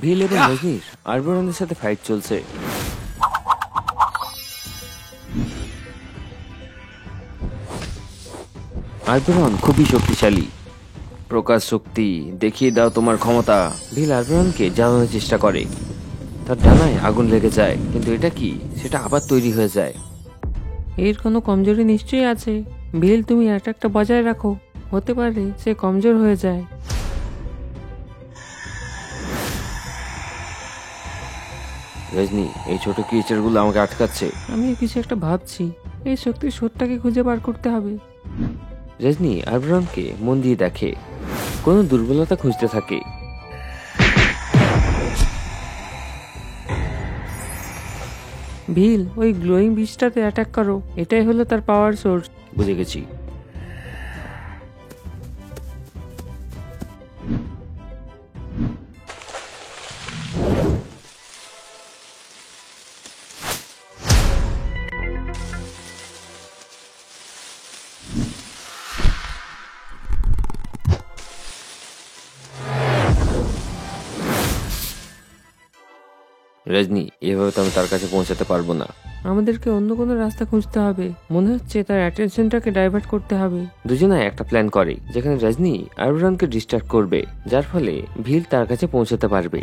ভিল এবং রজনীর আরবরনের সাথে ফাইট চলছে। আরবরন খুবই শক্তিশালী। প্রকাশ শক্তি, দেখিয়ে দাও তোমার ক্ষমতা। ভিল আরবরনকে জ্বালানোর চেষ্টা করে। তার ডানায় আগুন লেগে যায়, কিন্তু এটা কি, সেটা আবার তৈরি হয়ে যায়। এর কোনো কমজোরি নিশ্চয়ই আছে। ভিল, তুমি অ্যাটাকটা বজায় রাখো, হতে পারে সে কমজোর হয়ে যায়। রজনী, এই ছোট ক্রিয়েচারগুলো আমাকে আটকাচ্ছে। আমি কিছু একটা ভাবছি, এই শক্তির স্রোতটাকে খুঁজে বার করতে হবে। রজনী আরবরনকে মন দিয়ে দেখে, কোনো দুর্বলতা খুঁজতে থাকে। ভিল, ওই গ্লোয়িং বীজটাতে অ্যাটাক করো, এটাই হলো তার পাওয়ার সোর্স। বুঝে গেছি। রজনী, এভাবে তো আমি তার কাছে পৌঁছাতে পারবো না। আমাদেরকে অন্য কোনো রাস্তা খুঁজতে হবে। মনে হচ্ছে তার অ্যাটেনশনটাকে ডাইভার্ট করতে হবে। দুজনে একটা প্ল্যান করে, যেখানে রজনী আরবরনকে ডিস্ট্রাক্ট করবে, যার ফলে ভিল তার কাছে পৌঁছাতে পারবে।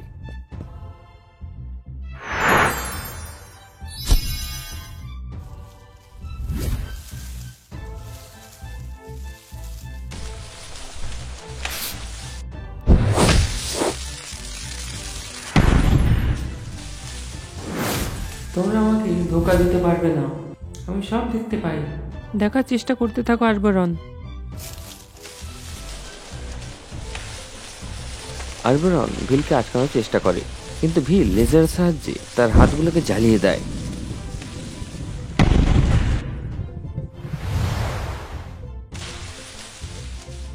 তোমরা আমাকে ধোকা দিতে পারবে না, আমি সব দেখতে পাই। দেখার চেষ্টা করতে থাকো আরবরন। আরবরন ভিলকে আটকানোর চেষ্টা করে, কিন্তু ভিল লেজারের সাহায্যে তার হাতগুলোকে জ্বালিয়ে দেয়।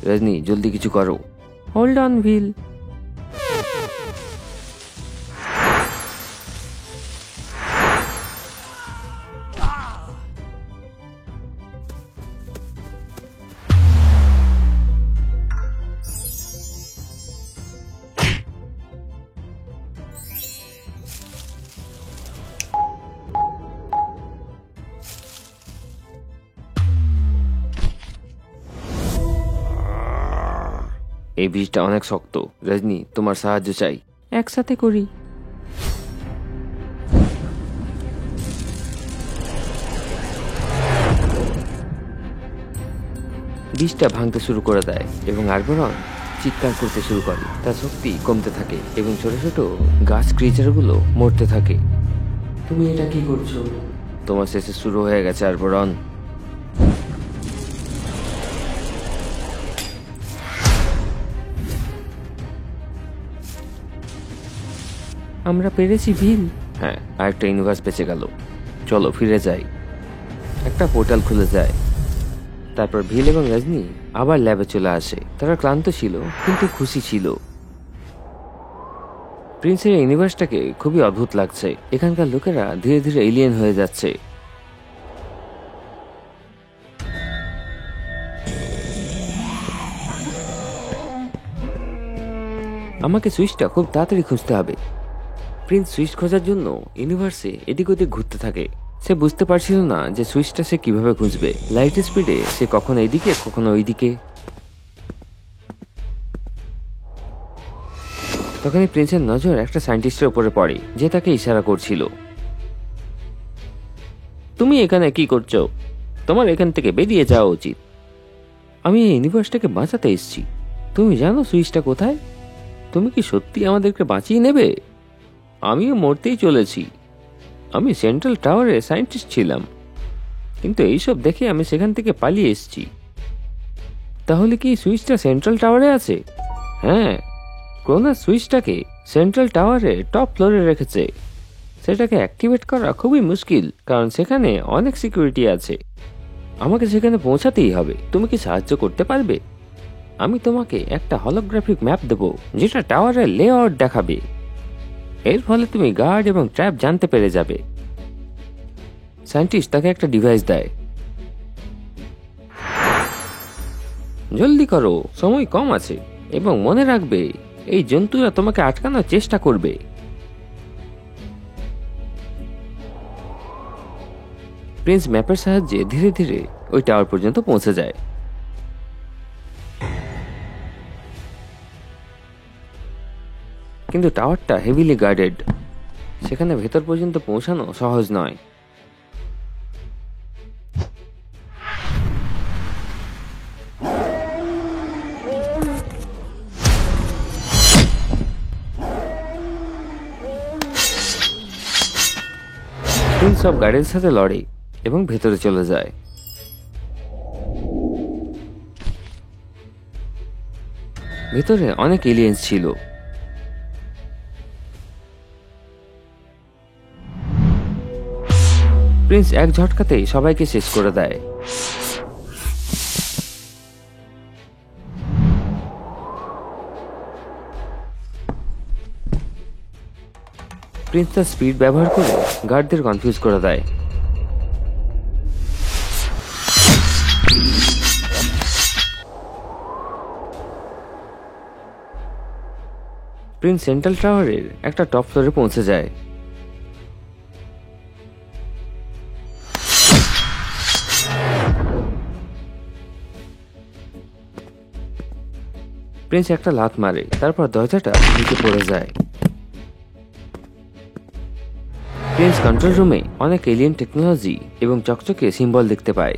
রজনী, জলদি কিছু করো। হোল্ড অন ভিল। এই বীজটা অনেক শক্ত। রজনী, তোমার সাহায্য চাই। একসাথে করি। বীজটা ভাঙতে শুরু করে দেয় এবং আরবরন চিৎকার করতে শুরু করে। তার শক্তি কমতে থাকে এবং ছোট ছোট গাছ ক্রিয়েচারগুলো মরতে থাকে। তুমি এটা কি করছো? তোমার শেষে শুরু হয়ে গেছে আরবরন। আমরা পেরেছি ভিল। হ্যাঁ, আরেকটা ইউনিভার্স বেঁচে গেল। চলো ফিরে যাই। একটা পোর্টাল খুলে যায়। তারপর ভিল এবং রজনী আবার ল্যাবে চলে আসে। তারা ক্লান্ত ছিল, কিন্তু খুশি ছিল। প্রিন্সের ইউনিভার্সটাকে খুবই অদ্ভুত লাগছে। এখানকার লোকেরা ধীরে ধীরে এলিয়েন হয়ে যাচ্ছে। আমাকে সুইচটা খুব তাড়াতাড়ি খুঁজতে হবে। প্রিন্স সুইচ খোঁজার জন্য ইউনিভার্সে এদিক ওদিক ঘুরতে থাকে। সে বুঝতে পারছিল না যে সুইচটা সে কিভাবে খুঁজবে। লাইট স্পিডে সে কখনো এইদিকে কখনো ওইদিকে। তখনই প্রিন্সের নজর একটা সায়েন্টিস্টের উপরে পড়ে, যে তাকে ইশারা করছিল। তুমি এখানে কি করছো? তোমার এখান থেকে বেরিয়ে যাওয়া উচিত। আমি এই ইউনিভার্সটাকে বাঁচাতে এসেছি। তুমি জানো সুইচটা কোথায়? তুমি কি সত্যি আমাদেরকে বাঁচিয়ে নেবে? আমিও মরতেই চলেছি। আমি সেন্ট্রাল টাওয়ারে সায়েন্টিস্ট ছিলাম, কিন্তু এইসব দেখে আমি সেখান থেকে পালিয়ে এসেছি। তাহলে কি সুইচটা সেন্ট্রাল টাওয়ারে আছে? হ্যাঁ, ক্রোনাস সুইচটাকে সেন্ট্রাল টাওয়ারে টপ ফ্লোরে রেখেছে। সেটাকে অ্যাক্টিভেট করা খুবই মুশকিল, কারণ সেখানে অনেক সিকিউরিটি আছে। আমাকে সেখানে পৌঁছাতেই হবে। তুমি কি সাহায্য করতে পারবে? আমি তোমাকে একটা হলোগ্রাফিক ম্যাপ দেব, যেটা টাওয়ারের লেআউট দেখাবে। এর ফলে তুমি গার্ড এবং ট্র্যাপ জানতে পেরে যাবে। সায়েন্টিস্ট তাকে একটা ডিভাইস দেয়। জলদি করো, সময় কম আছে। এবং মনে রাখবে, এই জন্তুরা তোমাকে আটকানোর চেষ্টা করবে। প্রিন্স ম্যাপের সাহায্যে ধীরে ধীরে ওই টাওয়ার পর্যন্ত পৌঁছে যায়। কিন্তু টাওয়ারটা হেভিলি গার্ডেড, সেখানে ভেতর পর্যন্ত পৌঁছানো সহজ নয়। প্রিন্স সব গার্ডের সাথে লড়ে এবং ভেতরে চলে যায়। ভেতরে অনেক এলিয়েন্স ছিল। প্রিন্স এক ঝটকাতেই সবাইকে শেষ করে দেয়। প্রিন্স তার স্পিড ব্যবহার করে গার্ডদের কনফিউজ করে দেয়। প্রিন্স সেন্ট্রাল টাওয়ারের একটা টপ ফ্লোরে পৌঁছে যায়। প্রিন্স একটা লাথ মারে, তারপর দরজাটা নিচে পড়ে যায়। প্রিন্স কন্ট্রোল রুমে অনেক এলিয়েন টেকনোলজি এবং চকচকে সিম্বল দেখতে পায়।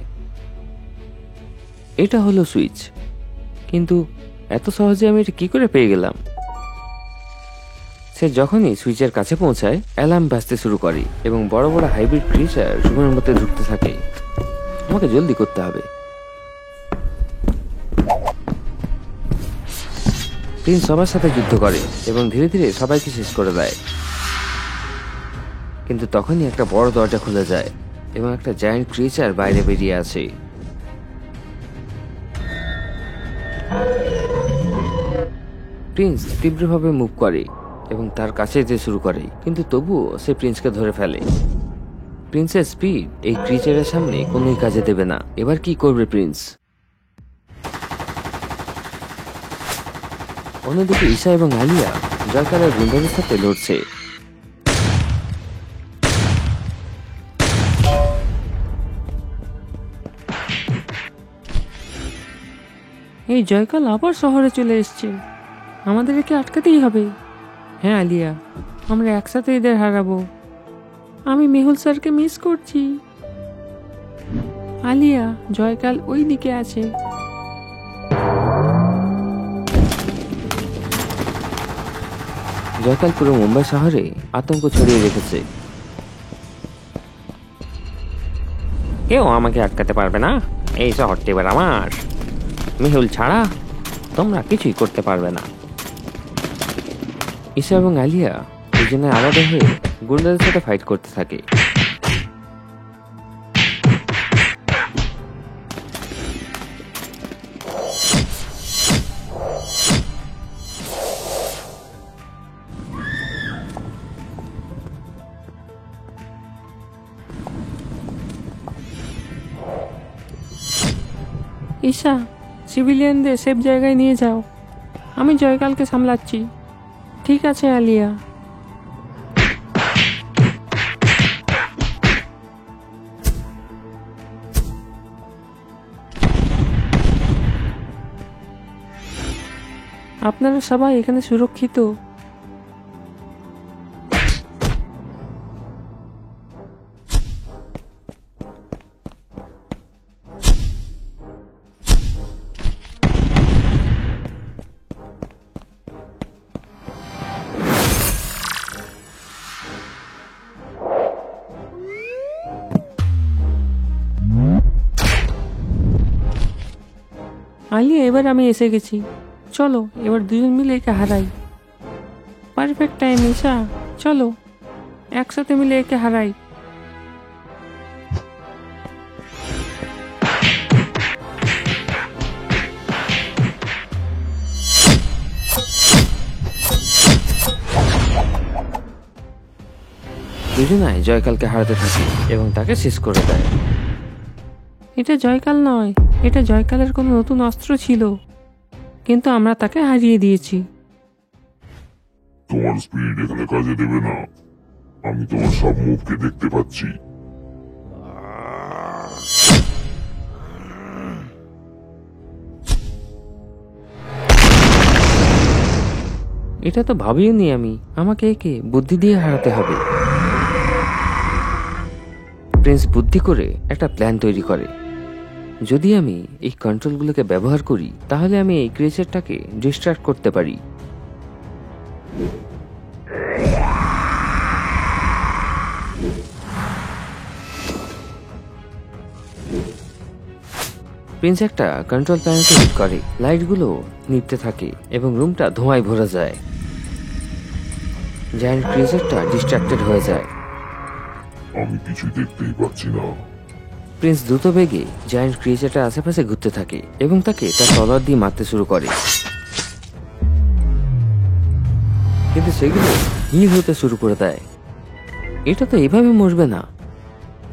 এটা হলো সুইচ, কিন্তু এত সহজে আমি এটা কি করে পেয়ে গেলাম? সে যখনই সুইচের কাছে পৌঁছায় অ্যালার্ম বাজতে শুরু করে এবং বড় বড় হাইব্রিড ক্রিচার রুমের মধ্যে ঢুকতে থাকে। আমাকে জলদি করতে হবে। প্রিন্স সবার সাথে যুদ্ধ করে এবং ধীরে ধীরে সবাইকে শেষ করে দেয়। কিন্তু তখনই একটা বড় দরজা খুলে যায় এবং একটা জায়ান্ট ক্রিচার বাইরে বেরিয়ে আসে। প্রিন্স তীব্রভাবে মুভ করে এবং তার কাছে যেতে শুরু করে, কিন্তু তবুও সে প্রিন্সকে ধরে ফেলে। প্রিন্সের স্পিড এই ক্রিচারের সামনে কোনোই কাজে দেবে না। এবার কি করবে প্রিন্স? অন্যদিকে ঈশা এবং আলিয়া জয়কালের গুন্ডাদের সাথে লড়ছে। এই জয়কাল আবার শহরে চলে এসছে, আমাদের একে আটকাতেই হবে। হ্যাঁ আলিয়া, আমরা একসাথে এদের হারাবো। আমি মেহুল স্যারকে মিস করছি। আলিয়া, জয়কাল ওই দিকে আছে। জয়কাল পুরো মুম্বাই শহরে আতঙ্ক ছড়িয়ে রেখেছে। কেউ আমাকে আটকাতে পারবে না, এই শহরটি এবার আমার। মেহুল ছাড়া তোমরা কিছুই করতে পারবে না। ঈশা এবং আলিয়া দুজনে আলাদা হয়ে গুন্ডাদের সাথে ফাইট করতে থাকে। ঈশা, সিভিলিয়ানদের সেফ জায়গায় নিয়ে যাও, আমি জয়কালকে সামলাচ্ছি। ঠিক আছে আলিয়া। আপনারা সবাই এখানে সুরক্ষিত। আলিয়া, এবার আমি এসে গেছি, চলো এবার দুজন মিলে একে হারাই। পারফেক্ট টাইম ঈশা, চলো একসাথে মিলে একে হারাই। দুজনাই জয়কালকে হারাতে থাকে এবং তাকে শেষ করে দেয়। এটা জয়কাল নয়, এটা জয়কালের কোনো নতুন অস্ত্র ছিল, কিন্তু আমরা তাকে হারিয়ে দিয়েছি। তোমার স্পিড এখানে কাজে দেবে না। আমি তোমার সব মুভকে দেখতে পাচ্ছি। এটা তো ভাবিওনি আমি। আমাকে একে বুদ্ধি দিয়ে হারাতে হবে। প্রিন্স বুদ্ধি করে একটা প্ল্যান তৈরি করে। যদি আমি এই কন্ট্রোলগুলোকে ব্যবহার করি তাহলে আমি এই ক্রিয়েচারটাকে ডিস্ট্রাক্ট করতে পারি। প্রিন্স একটা কন্ট্রোল প্যানেলকে হিট করে, লাইটগুলো নিভতে থাকে এবং রুমটা ধোঁয়ায় ভরে যায়। জায়ান্ট ক্রিয়েচারটা ডিস্ট্রাক্টেড হয়ে যায়। আমি কিছু দেখতেই পাচ্ছি না। প্রিন্স দ্রুত বেগে জায়ান্ট ক্রিয়েচারটার আশেপাশে ঘুরতে থাকে এবং তাকে তার তলোয়ার দিয়ে মারতে শুরু করে, কিন্তু সেগুলো হিল হতে শুরু করে দেয়। এটা তো এভাবে মরবে না।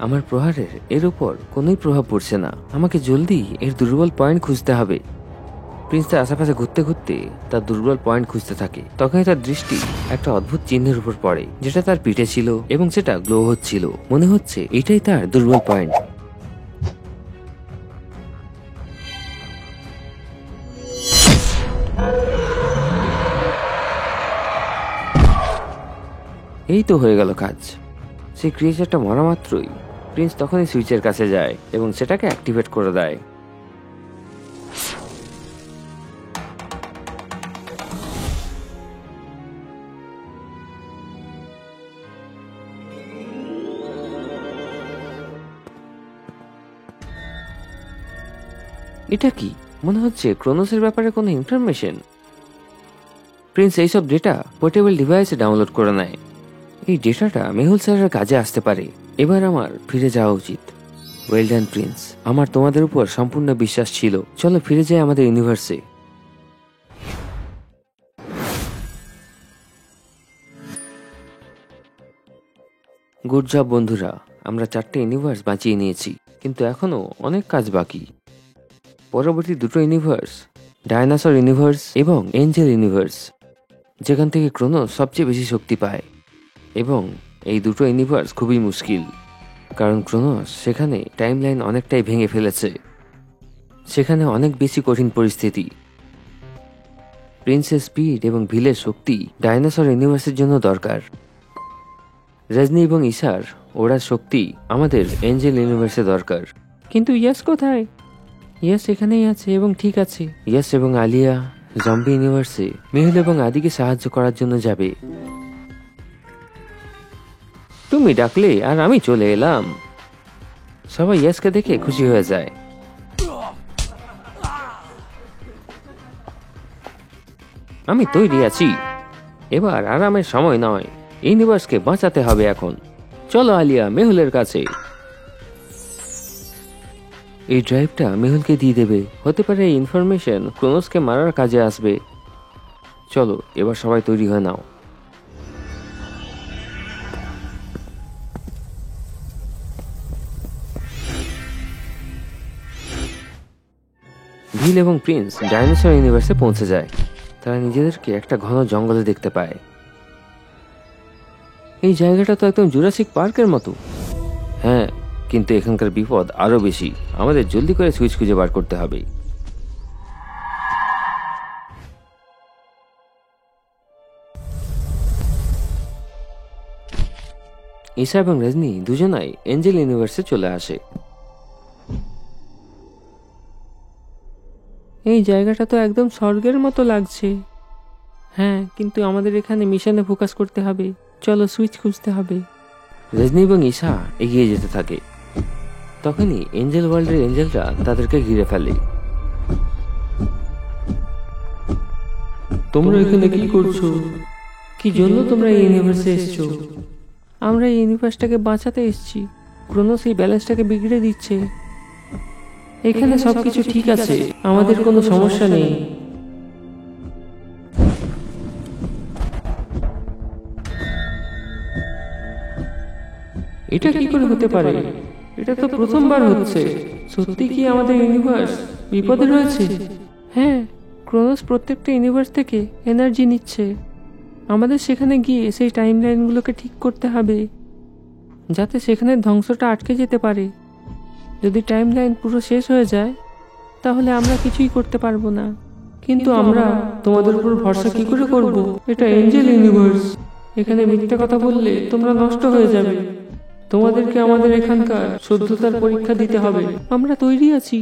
আমার প্রহারের এর উপর কোনোই প্রভাব পড়ছে না। আমাকে জলদি এর দুর্বল পয়েন্ট খুঁজতে হবে। প্রিন্স তার আশেপাশে ঘুরতে ঘুরতে তার দুর্বল পয়েন্ট খুঁজতে থাকে। তখনই তার দৃষ্টি একটা অদ্ভুত চিহ্নের উপর পড়ে, যেটা তার পিঠে ছিল এবং সেটা গ্লো হচ্ছিল। মনে হচ্ছে এটাই তার দুর্বল পয়েন্ট। এই তো হয়ে গেল কাজ। সেই ক্রিয়েচারটা মরা মাত্রই প্রিন্স তখনই সুইচের কাছে যায় এবং সেটাকে অ্যাক্টিভেট করে দেয়। এটা কি? মনে হচ্ছে ক্রোনোসের ব্যাপারে কোনো ইনফরমেশন। প্রিন্স এইসব ডেটা পোর্টেবল ডিভাইসে ডাউনলোড করে নেয়। এই ডেটাটা মেহুল স্যারের কাজে আসতে পারে। এবার আমার ফিরে যাওয়া উচিত। ওয়েল ডান প্রিন্স, আমার তোমাদের উপর সম্পূর্ণ বিশ্বাস ছিল। চলো ফিরে যাই আমাদের ইউনিভার্সে। গুড জব বন্ধুরা, আমরা 4টে ইউনিভার্স বাঁচিয়ে নিয়েছি, কিন্তু এখনো অনেক কাজ বাকি। পরবর্তী দুটো ইউনিভার্স, ডায়নাসর ইউনিভার্স এবং এঞ্জেল ইউনিভার্স, যেখান থেকে ক্রোনোস সবচেয়ে বেশি শক্তি পায়। এবং এই দুটো ইউনিভার্স খুবই মুশকিল, কারণ ক্রোনোস সেখানে টাইমলাইন অনেকটাই ভেঙে ফেলেছে। সেখানে অনেক বেশি কঠিন পরিস্থিতি। প্রিন্সের স্পিড এবং ভিলের শক্তি ডায়নাসর ইউনিভার্সের জন্য দরকার। রজনী এবং ইশার ওরা শক্তি আমাদের এঞ্জেল ইউনিভার্সে দরকার। কিন্তু ইয়াস কোথায়? ইয়াস এখানেই আছে এবং ঠিক আছে। ইয়াস এবং আলিয়া জম্বি ইউনিভার্সে মেহুল এবং আদিকে সাহায্য করার জন্য যাবে। তুমি ডাকলে আর আমি চলে এলাম। সবাই ইয়াসকে দেখে খুশি হয়ে যায়। আমি তৈরি আছি। এবার আরামের সময় নয়, ইউনিভার্সকে বাঁচাতে হবে এখন। চলো আলিয়া, মেহুলের কাছে। এই ড্রাইভটা মেহুলকে দিয়ে দেবে। হতে পারে এই ইনফরমেশন ক্রোনোসকে মারার কাজে আসবে। চলো এবার সবাই তৈরি হয়ে নাও। ভিল এবং প্রিন্স ডাইনোসর ইউনিভার্সে পৌঁছে যায়। তারা নিজেদেরকে একটা ঘন জঙ্গলে দেখতে পায়। এই জায়গাটা তো একদম জুরাসিক পার্কের মতো। হ্যাঁ, কিন্তু এখানকার বিপদ আরো বেশি। আমাদের জলদি করে সুইচ খুঁজে বার করতে হবে। ঈশা এবং রজনী দুজনাই এঞ্জেল ইউনিভার্সে চলে আসে। এই জায়গাটা তো একদম স্বর্গের মতো লাগছে। হ্যাঁ, কিন্তু আমাদের এখানে মিশনে ফোকাস করতে হবে। চলো সুইচ খুঁজতে হবে। রজনী এবং ঈশা এগিয়ে যেতে থাকে। তখনই এঞ্জেল ওয়ার্ল্ডের এঞ্জেলরা তাদেরকে ঘিরে ফেলে। তোমরা এখানে কি করছো? কি জন্য তোমরা এই ইউনিভার্সে এসেছো? আমরা এই ইউনিভার্সটাকে বাঁচাতে এসেছি। ক্রোনোস এই ব্যালেন্সটাকে বিগড়ে দিচ্ছে। এখানে সবকিছু ঠিক আছে, আমাদের কোনো সমস্যা নেই। এটা কি করে হতে পারে? এটা তো প্রথমবার হচ্ছে। সত্যি কি আমাদের ইউনিভার্স বিপদে রয়েছে? হ্যাঁ, ক্রোনোস প্রত্যেকটা ইউনিভার্স থেকে এনার্জি নিচ্ছে। আমাদের সেখানে গিয়ে সেই টাইম লাইনগুলোকে ঠিক করতে হবে, যাতে সেখানে ধ্বংসটা আটকে যেতে পারে। যদি টাইম লাইন পুরো শেষ হয়ে যায় তাহলে আমরা কিছুই করতে পারবো না। কিন্তু আমরা তোমাদের উপর ভরসা কি করে করব? এটা এঞ্জেল ইউনিভার্স, এখানে মিথ্যা কথা বললে তোমরা নষ্ট হয়ে যাবে। তোমাদেরকে আমাদের এখানকার শুদ্ধতার পরীক্ষা দিতে হবে। আমরা তৈরি আছি।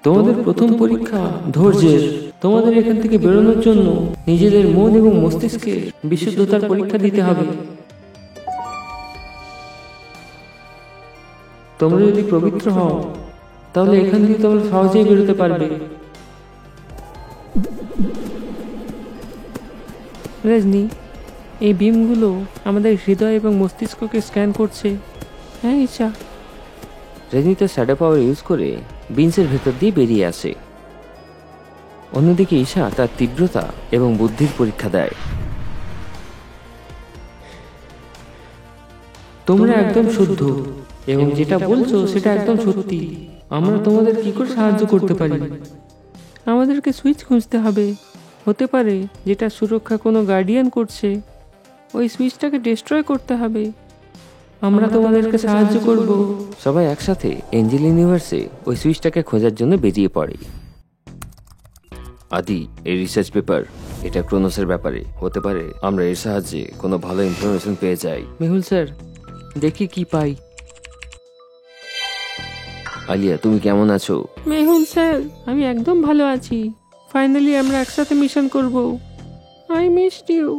তোমাদের প্রথম পরীক্ষা ধৈর্যের। তোমাদের এখান থেকে বেরোনোর জন্য নিজেদের মন এবং মস্তিষ্কে বিশুদ্ধতার পরীক্ষা দিতে হবে। তোমরা যদি পবিত্র হও তাহলে এখান থেকে তোমরা সহজেই বেরোতে পারবে। রজনী, এই বিমগুলো আমাদের হৃদয় এবং মস্তিষ্ককে স্ক্যান করছে। হ্যাঁ ইচ্ছা। রজনী তার শ্যাডো পাওয়ার ইউজ করে বিনসের ভেতর দিয়ে বেরিয়ে আসে। অন্যদিকে ঈশা তার তীব্রতা এবং বুদ্ধির পরীক্ষা দেয়। তোমরা একদম শুদ্ধ এবং যেটা বলছো সেটা একদম সত্যি। আমরা তোমাদের কি করে সাহায্য করতে পারি? আমাদেরকে সুইচ খুঁজতে হবে। হতে পারে যেটা সুরক্ষা কোনো গার্ডিয়ান করছে, ওই সুইচটাকে ডিস্ট্রয় করতে হবে। আমরা তোমাদেরকে সাহায্য করব। সবাই একসাথে এঞ্জেল ইউনিভার্সে ওই সুইচটাকে খোঁজার জন্য বেরিয়ে পড়ে। আদি, এই রিসার্চ পেপার, এটা ক্রোনোসের ব্যাপারে। হতে পারে আমরা এর সাহায্যে কোনো ভালো ইনফরমেশন পেয়ে যাই। মেহুল স্যার, দেখি কি পাই। আলিয়া, তুমি কেমন আছো? মেহুল স্যার, আমি একদম ভালো আছি। ফাইনালি আমরা একসাথে মিশন করব। I missed you.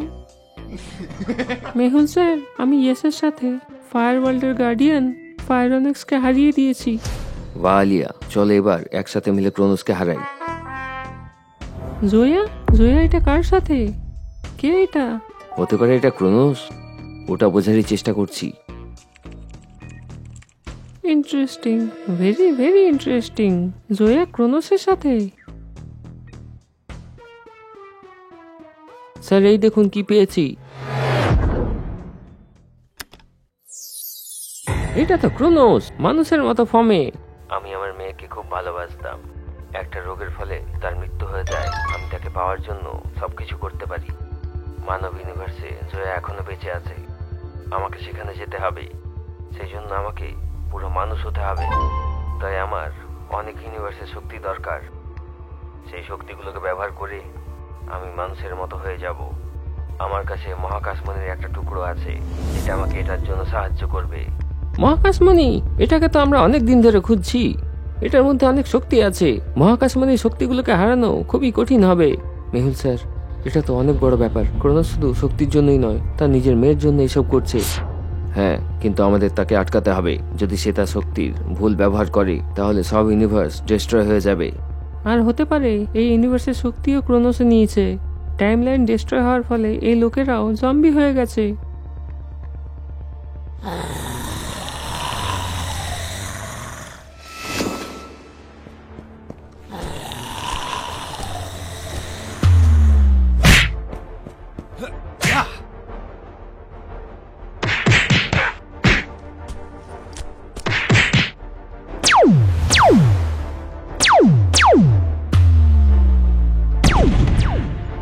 Mehul sir, আমি ইয়েসের সাথে ফায়ার ওয়ার্ল্ডের গার্ডিয়ান ফায়ারোনিক্সকে হারিয়ে দিয়েছি। বা আলিয়া, চলো এবার একসাথে মিলে ক্রোনোসকে হারাই। জয়া, জয়া এটা কার সাথে? কে এটা? হতে পারে এটা ক্রোনোস, ওটা বোঝারই চেষ্টা করছি। Interesting, very very interesting. Jaya ক্রোনোসের সাথে? স্যার, এই দেখুন কি পেয়েছি। এটা তো ক্রোনোস, মানুষের মতো ফর্মে। আমি আমার মেয়েকে খুব ভালোবাসতাম। একটা রোগের ফলে তার মৃত্যু হয়ে যায়। আমি তাকে পাওয়ার জন্য সবকিছু করতে পারি। মানব ইউনিভার্সে জয়া এখনো বেঁচে আছে। আমাকে সেখানে যেতে হবে। সেই জন্য আমাকে পুরো মানুষ হতে হবে। তাই আমার অনেক ইউনিভার্সের শক্তি দরকার। সেই শক্তিগুলোকে ব্যবহার করে আমি মানুষের মতো হয়ে যাব। আমার কাছে মহাকাশমণির একটা টুকরো আছে, যেটা আমাকে এটার জন্য সাহায্য করবে। মহাকাশমণি? এটাকে তো আমরা অনেক দিন ধরে খুঁজছি। এটার মধ্যে অনেক শক্তি আছে। মহাকাশমণির শক্তিগুলোকে হারানো খুবই কঠিন হবে। মেহুল স্যার, এটা তো অনেক বড় ব্যাপার। ক্রোনোস শুধু শক্তির জন্যই নয়, তার নিজের মেয়ের জন্য এসব করছে। হ্যাঁ, কিন্তু আমাদের তাকে আটকাতে হবে। যদি সে তার শক্তির ভুল ব্যবহার করে তাহলে সব ইউনিভার্স ডিস্ট্রয় হয়ে যাবে। আর হতে পারে এই ইউনিভার্সের শক্তিও ক্রোনোসে নিয়েছে। টাইমলাইন ডিস্ট্রয় হওয়ার ফলে এই লোকেরাও জম্বি হয়ে গেছে।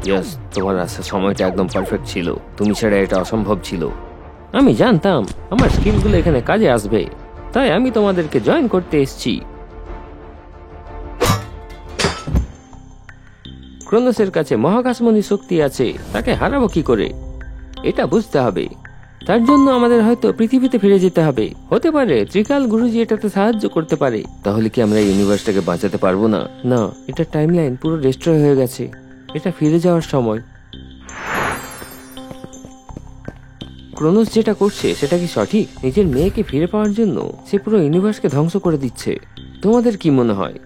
ইয়েস, তোমার আসার সময়টা একদম পারফেক্ট ছিল। তুমি ছাড়া এটা অসম্ভব ছিল। আমি জানতাম আমার স্কিলগুলো এখানে কাজে আসবে, তাই আমি তোমাদেরকে জয়েন করতে এসেছি। ক্রোনোসের কাছে মহাকাশমণি শক্তি আছে, তাকে হারাবো কি করে এটা বুঝতে হবে। তার জন্য আমাদের হয়তো পৃথিবীতে ফিরে যেতে হবে। হতে পারে ত্রিকাল গুরুজি এটাতে সাহায্য করতে পারে। তাহলে কি আমরা ইউনিভার্সটাকে বাঁচাতে পারবো না? না, এটা টাইমলাইন পুরো ডিস্ট্রয় হয়ে গেছে। এটা ফিরে যাওয়ার সময়। ক্রোনোস যেটা করছে সেটা কি সঠিক? নিজের মেয়েকে ফিরে পাওয়ার জন্য সে পুরো ইউনিভার্সকে ধ্বংস করে দিচ্ছে। তোমাদের কি মনে হয়